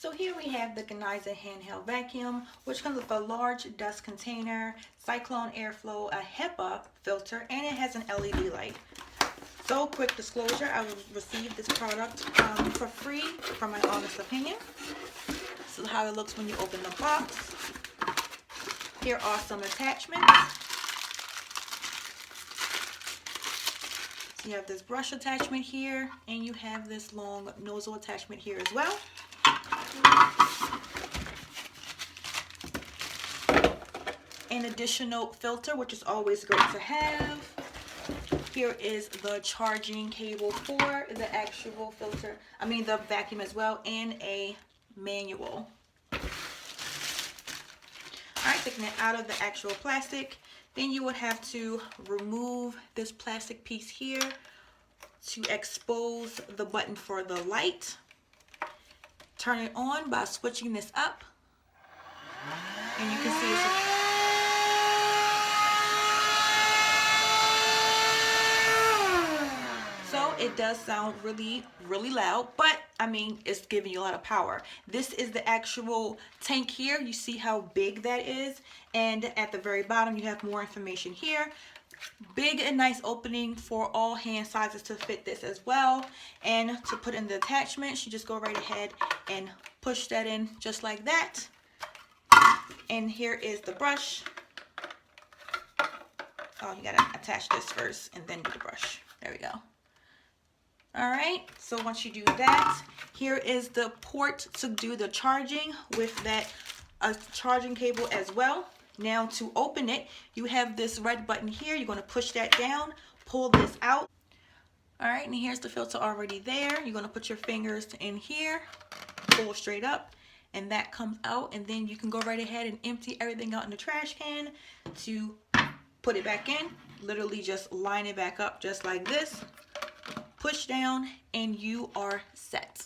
So here we have the Ganiza handheld vacuum, which comes with a large dust container, cyclone airflow, a HEPA filter, and it has an LED light. So quick disclosure, I received this product for free from my honest opinion. This is how it looks when you open the box. Here are some attachments. So you have this brush attachment here, and you have this long nozzle attachment here as well. An additional filter, which is always great to have. Here is the charging cable for the actual filter, the vacuum as well, and a manual. Alright, taking it out of the actual plastic, then you would have to remove this plastic piece here to expose the button for the light. Turn it on by switching this up, and you can see it's it does sound really loud, but it's giving you a lot of power. This is the actual tank here. You see how big that is, and at the very bottom you have more information here. Big and nice opening for all hand sizes to fit this as well. And to put in the attachments, you just go right ahead and push that in just like that. And here is the brush. Oh, you gotta attach this first and then do the brush. There we go. Alright, so once you do that, here is the port to do the charging with that charging cable as well. Now to open it, you have this red button here. You're going to push that down, pull this out. Alright, and here's the filter already there. You're going to put your fingers in here, pull straight up, and that comes out. And then you can go right ahead and empty everything out in the trash can to put it back in. Literally just line it back up just like this. Push down and you are set.